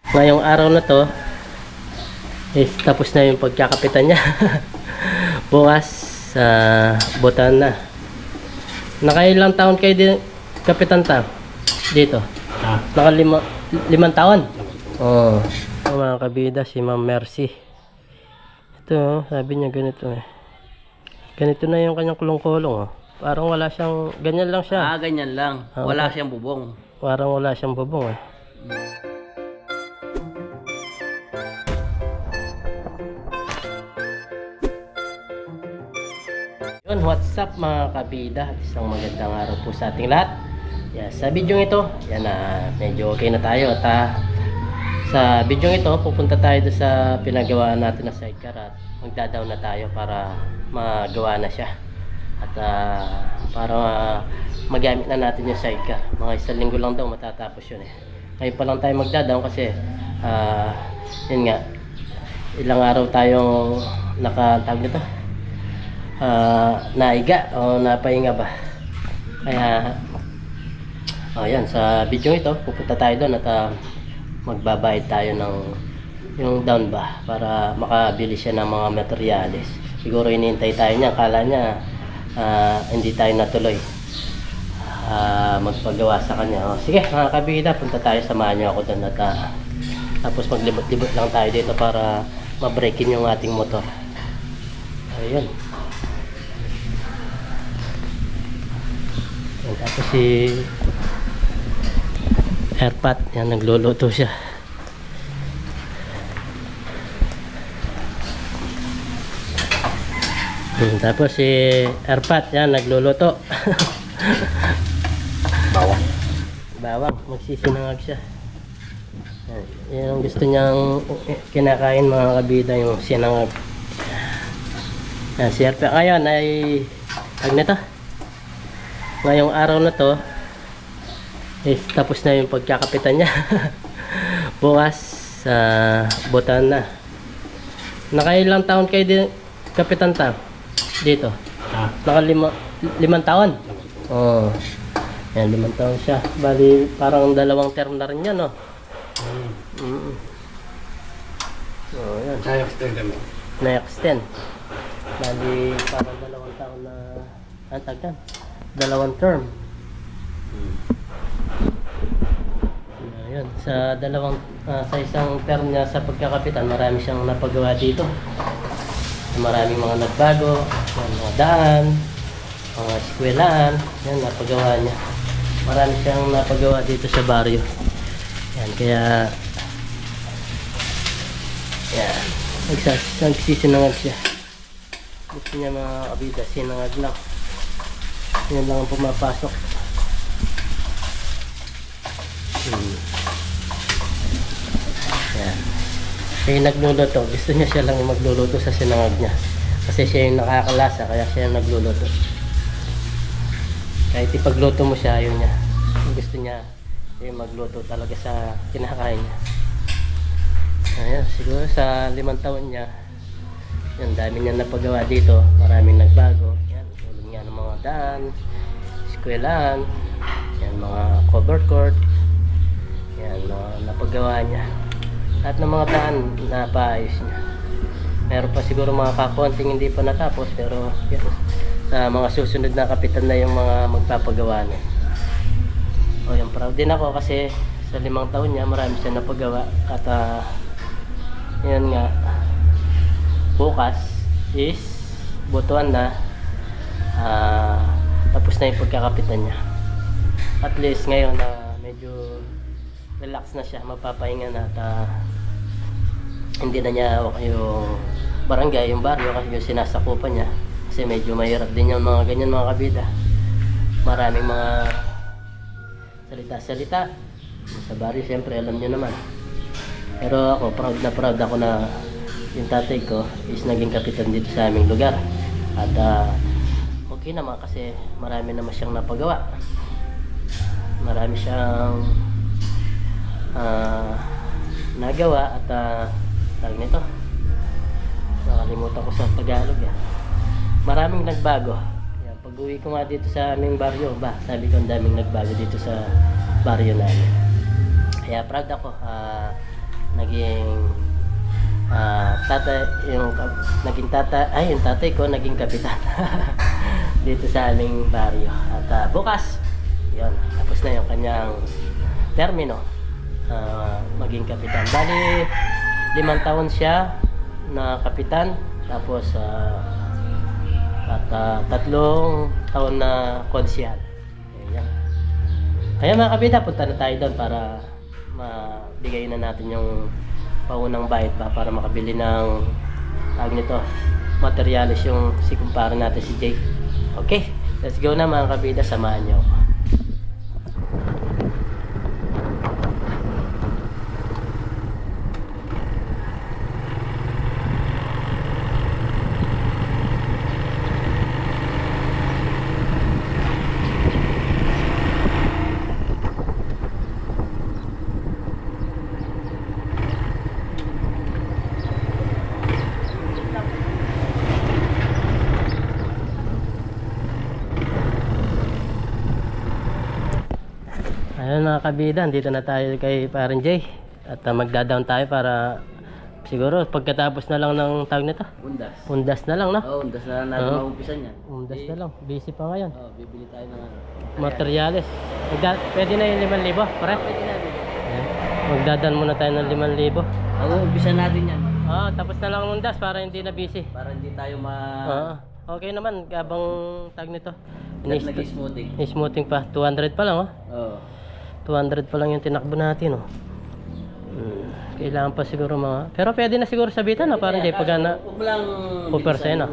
Ngayong araw na to is tapos na yung pagkakapitan niya. Bukas sa butan na. Nakailang taon kayo din kapitan ta dito? Limang taon? Oo. Mga kabida, si Ma'am Mercy. Ito, sabi niya ganito eh. Ganito na yung kanyang kulong-kulong oh. Parang wala siyang, ganyan lang siya. Ganyan lang. Wala siyang bubong. Parang wala siyang bubong eh. Yun, what's up mga kabida? Isang magandang araw po sa ating lahat. Yeah, sa video ito, yan na, medyo okay na tayo. At sa video ito, pupunta tayo doon sa pinagawa natin na sidecar at magdadaw na tayo para magawa na siya. At para magamit na natin yung sidecar. Mga isang linggo lang daw matatapos yun eh. Ngayon pa lang tayo magdadaw kasi yun nga, ilang araw tayong nakatawag nito, naiga o napahinga ba. Kaya yan, sa video ito pupunta tayo doon at magbabayad tayo ng yung down ba para makabili siya ng mga materyales. Siguro inintay tayo niya, akala niya hindi tayo natuloy magpagawa sa kanya. Sige mga kabida, punta tayo, samahan niyo ako doon at tapos maglibot-libot lang tayo dito para mabreakin yung ating motor. Ayun. Tapos si Airpat, yan, nagluluto siya. Tapos si Airpat, yan, nagluluto. Bawang, magsisinangag siya. Yan ang gusto niyang kinakain mga kabida, yung sinangag. Yan, si Airpat ngayon ay nito. Ngayong araw na to is tapos na yung pagkakapitan niya. Bukas sa butan na. Nakailang taon kayo din kapitan ta dito? Limang taon? Oo. Yan, 5 taon siya. Bali parang 2 term na rin yan, no? Yan. Na-extend kami. Na-extend. Bali parang 2 taon na tagdan. 2 term. Ayun, sa isang term niya sa pagkakapitan, marami siyang napagawa dito. Maraming mga nagbago, mga daan, mga eskwelahan, yan napagawa niya. Marami siyang napagawa dito sa baryo. Yan, kaya yan, nagsisinangag siya. Gusto niya mga kabida, sinangag lang. Yan lang ang pumapasok. Yan. Siya yung nagluluto. Gusto niya siya lang magluluto sa sinangag niya. Kasi siya yung nakakalasa, kaya siya yung nagluluto. Kahit ipagluto mo siya, ayaw niya. Gusto niya siya yung magluto talaga sa kinakain niya. Ayan, siguro sa 5 taon niya, yan, dami niya napagawa dito. Maraming nagbago. Yan, tulad nga ng mga daan, eskwelahan, yan, mga cover court. Yan, napagawa niya. Lahat ng mga daan napaayos niya. Meron pa siguro mga kakonting hindi pa natapos, pero yan, sa mga susunod na kapitan na yung mga magpapagawa niya. Yan, proud din ako kasi sa 5 taon niya marami siya napagawa. At yan nga, bukas is butuan na, tapos na yung pagkakapitan niya. At least ngayon medyo relax na siya, mapapahinga na at hindi na niya yung barangay, yung baryo kasi yung sinasakupan niya. Kasi medyo mahirap din yung mga ganyan mga kabida. Maraming mga salita-salita sa baryo, siyempre alam niyo naman. Pero ako, proud ako na yung tatay ko is naging kapitan dito sa aming lugar. At okay naman kasi marami naman siyang napagawa. Marami siyang nagawa at tawag nito, nakalimutan ko sa Tagalog yan. Maraming nagbago. Yan, pag uwi ko nga dito sa aming baryo, sabi ko ang daming nagbago dito sa baryo namin. Kaya proud ako. yung tatay ko naging kapitan dito sa aming baryo. At bukas, yun, tapos na yung kanyang termino, maging kapitan. Bali, 5 taon siya na kapitan, tapos 3 taon na konsyal. Ayan. Kaya mga kabida, punta na tayo doon para mabigay na natin yung paunang bayad pa para makabili ng tawag nito, materyales yung si kumpara natin si Jay. Okay, let's go na mga kabida, samahan niyo ako. Ayun mga kabida, dito na tayo kay Parang Jay. At magda-down tayo para siguro pagkatapos na lang ng tawag nito. Undas. Undas na lang, no? Oo, undas na lang natin Oo. maumpisan yan. Undas na lang. Busy pa ngayon. Oo, bibili tayo ng ano. Materyales. Pwede na yung 5,000, pare? Pwede na, bibili. Ayan. Magdadan muna tayo ng 5,000. Oo, umpisan natin yan. Tapos na lang ang undas para hindi na busy. Para hindi tayo Okay naman, habang tag nito. nag-smoothing. Smoothing pa. 200 pa lang, oh. Oo. 200 pa lang yung tinakbo natin, oh. Kailangan pa siguro mga... Pero pwede na siguro sabitan, no? Parang Jay, pag na... Huwag mo lang pupersa na.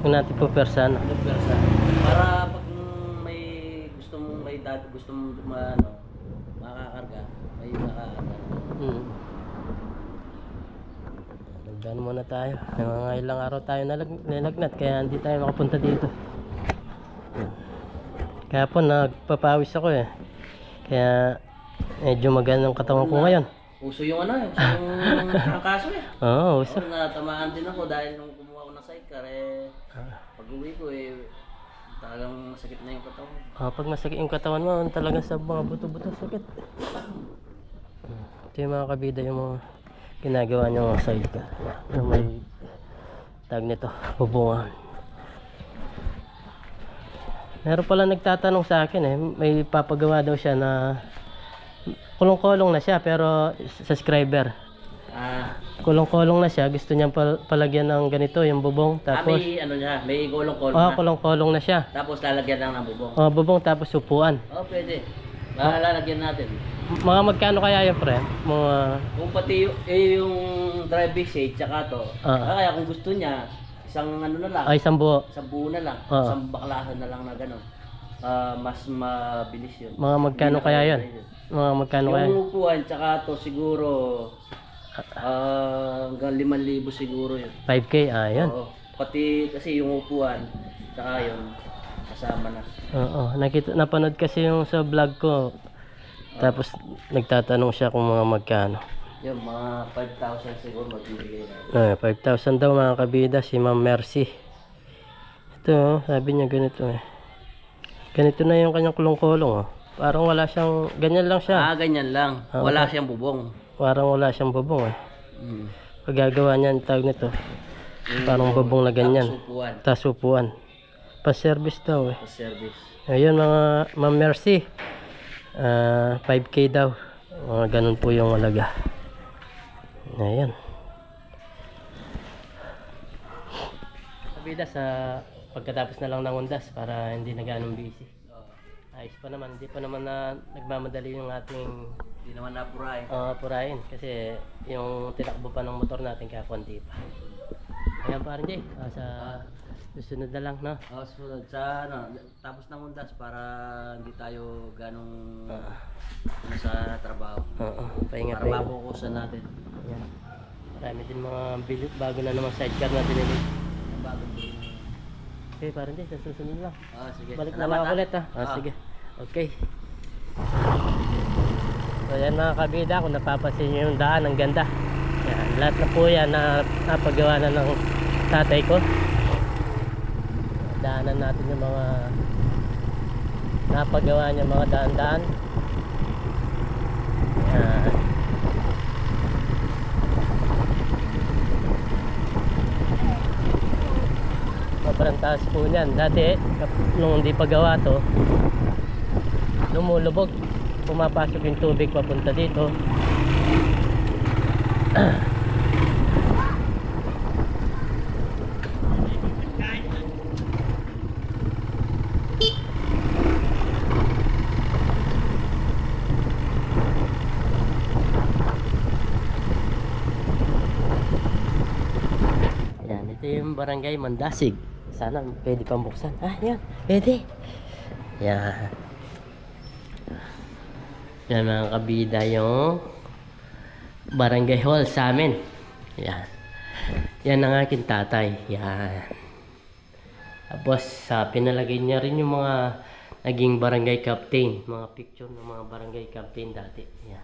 Huwag natin pupersa na. Pupersa. Para pag may gusto mong makakarga, may makakarga. Nagdaan muna tayo. Mga ilang araw tayo nalagnat, kaya hindi tayo makapunta dito. Kaya po nagpapawis ako eh. Kaya medyo maganda ang katawan ko ngayon. Uso yung yung trangkaso eh. Oo, uso. Natamaan din ako dahil nung kumuha ko ng sidecar pag uwi ko talagang masakit na yung katawan. Pag masakit yung katawan mo, talagang sa mga buto-buto sakit. Ito yung mga kabida, yung mga ginagawa niyo mga sidecar. Yung may tag nito, bubungan. Meron pala nagtatanong sa akin may papagawa daw siya na kulong-kulong na siya pero subscriber. Kulong-kulong na siya, gusto niyang palagyan ng ganito yung bubong, tapos may kulong-kulong na. Kulong-kulong na siya. Tapos lalagyan lang ng bubong. Bubong tapos upuan. Pwede. Lalagyan natin. Mga magkano kaya yung pre? Mga kung pati yung driving seat tsaka to. Kaya kung gusto niya isang na lang. Isang buo. Isang buo na lang. Isang baklasan na lang na gano'n. Mas mabilis yun. Mga magkano kaya yun? Mga magkano kaya? Yung upuan, tsaka to siguro hanggang 5,000 siguro yun. 5K, yun. Oo. Pati kasi yung upuan, tsaka yun, kasama na. Oo, napanood kasi yung sa vlog ko. Tapos nagtatanong siya kung mga magkano. Yung mga 5,000 siguro magbibigay na. 5,000 daw mga kabida, si Ma'am Mercy. Ito, sabi niya ganito Ganito na yung kanyang kulong-kulong, Parang wala siyang, ganyan lang siya. Ganyan lang. Wala siyang bubong. Parang wala siyang bubong, Pag gagawa niyan, tawag nito. Parang bubong na ganyan. Tas upuan. Pa-service daw, Pa-service. Ayun mga Ma'am Mercy. 5K daw. Mga ganun po yung halaga. Ayan. Kabida sa pagkatapos na lang ng undas para hindi na ganong busy. Ayos pa naman, hindi pa naman na nagmamadali yung ating hindi naman napurahin. Purahin kasi yung tinakbo pa ng motor natin kaya konti pa. Ayan parang Jay, sa susunod na lang, no? Susunod sa tapos ng undas para hindi tayo ganong sa trabaho. Pahinga. Para mapokusan natin. Ayan. Marami din mga bago na naman sidecar natin ulit. Bagong bilhin. Okay, parang Jay, sa susunod lang. Sige. Balik na lang ako ulit, sige. Okay. So yan mga kabida, kung napapansin nyo yung daan, ang ganda. Yan, lahat na po yan na napagawa na ng tatay ko. Daanan natin yung mga napagawa niya, mga daan-daan. Yan. sobrang taas po niyan. Dati, nung hindi pa gawa to, lumulubog. Pumapasok yung tubig papunta dito. Yan, ito yung barangay Mandasig. Sana pwede pang buksan. Ah, yan, pwede. Yan. Yan mga kabida yung barangay hall sa amin. Yan. Yan ang aking tatay. Yan. Tapos pinalagay niya rin yung mga naging barangay captain. Mga picture ng mga barangay captain dati. Yan.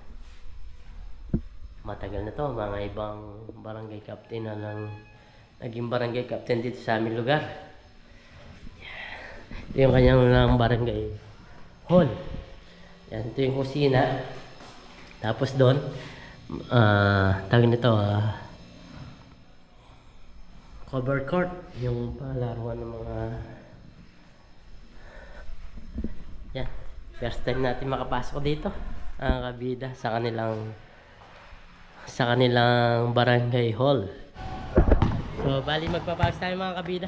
Matagal na to. Mga ibang barangay captain na lang naging barangay captain dito sa aming lugar. Yan. Ito yung kanyang barangay hall. Yan, ito yung kusina. Tapos doon, tawag nito, cover court. Yung palaruan ng mga... Yan, first time natin makapasok dito. Ang kabida sa kanilang barangay hall. So, bali magpapasok tayo mga kabida.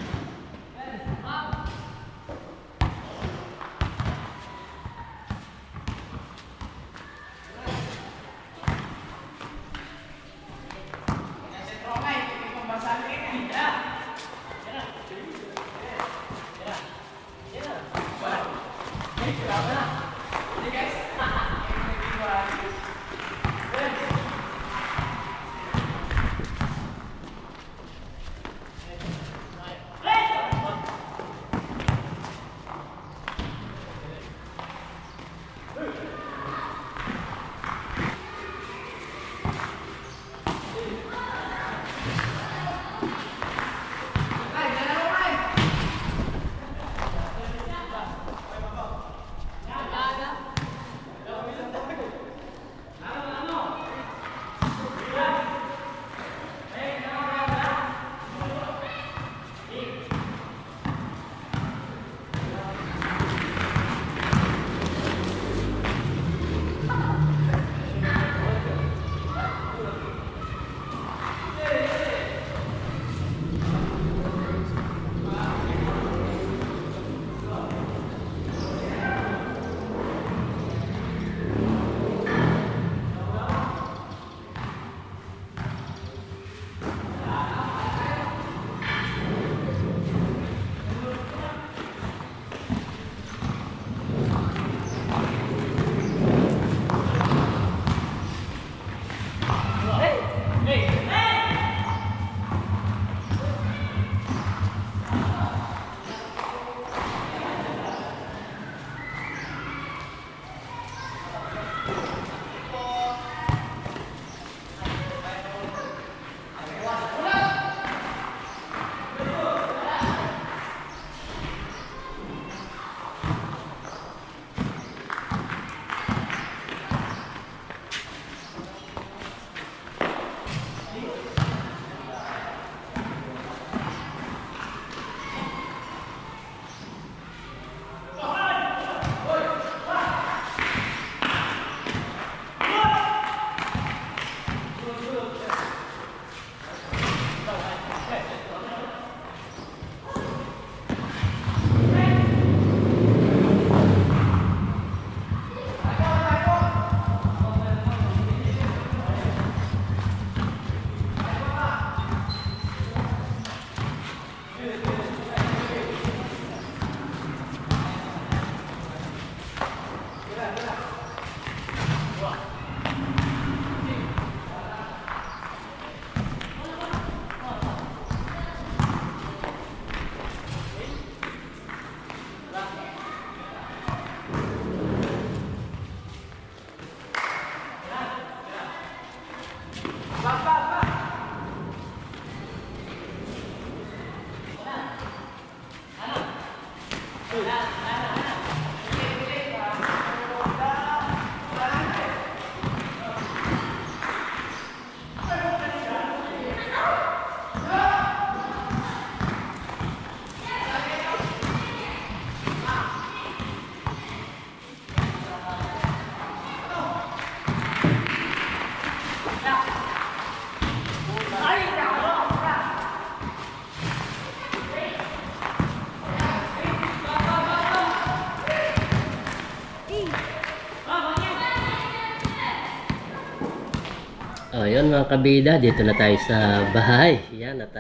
Oh, yun mga kabida, dito na tayo sa bahay. Yan, at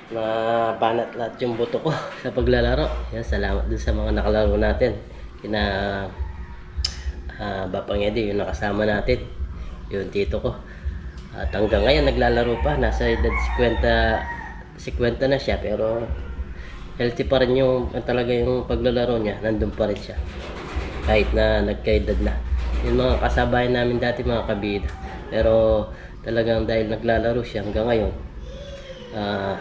nabanat lahat yung buto ko sa paglalaro. Yan, salamat dun sa mga nakalaro natin. Kina Bapang Eddie, yung nakasama natin. Yung tito ko. At hanggang ngayon naglalaro pa. Nasa edad 50 na siya. Pero healthy pa rin yung talaga yung paglalaro niya. Nandun pa rin siya. Kahit na nagkaedad na. Yung mga kasabayan namin dati mga kabida. Pero talagang dahil naglalaro siya hanggang ngayon,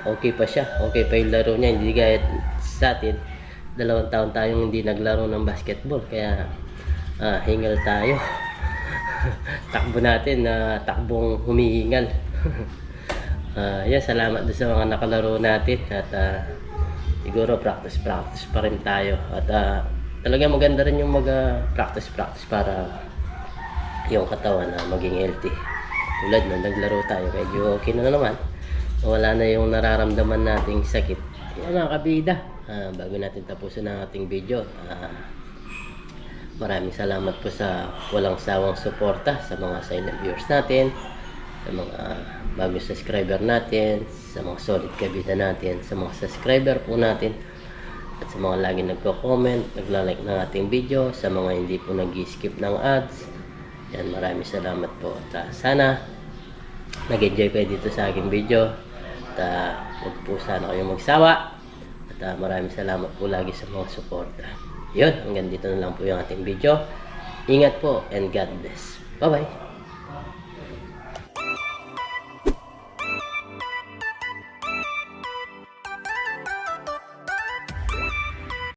okay pa siya. Okay pa yung laro niya. Hindi gaya sa atin. 2 taon tayong hindi naglaro ng basketball. Kaya hingal tayo. Takbo natin na takbong humihingal. Yan, salamat doon sa mga nakalaro natin. At siguro practice pa rin tayo. At talagang maganda rin yung mag-practice para yung katawan na maging healthy. Tulad na naglaro tayo, medyo okay na naman. Wala na yung nararamdaman nating sakit. Yan mga kabida, bago natin tapusin ang ating video, maraming salamat po sa walang sawang suporta sa mga silent viewers natin, sa mga bagong subscriber natin, sa mga solid kabida natin, sa mga subscriber po natin, at sa mga lagi nagko-comment, nagla-like ng ating video, sa mga hindi po nag-skip ng ads. Yan, maraming salamat po. At sana nag-enjoy kayo dito sa aking video. At huwag po sana kayong magsawa. At maraming salamat po lagi sa mga suporta. Yun, hanggang dito na lang po yung ating video. Ingat po and God bless. Bye-bye.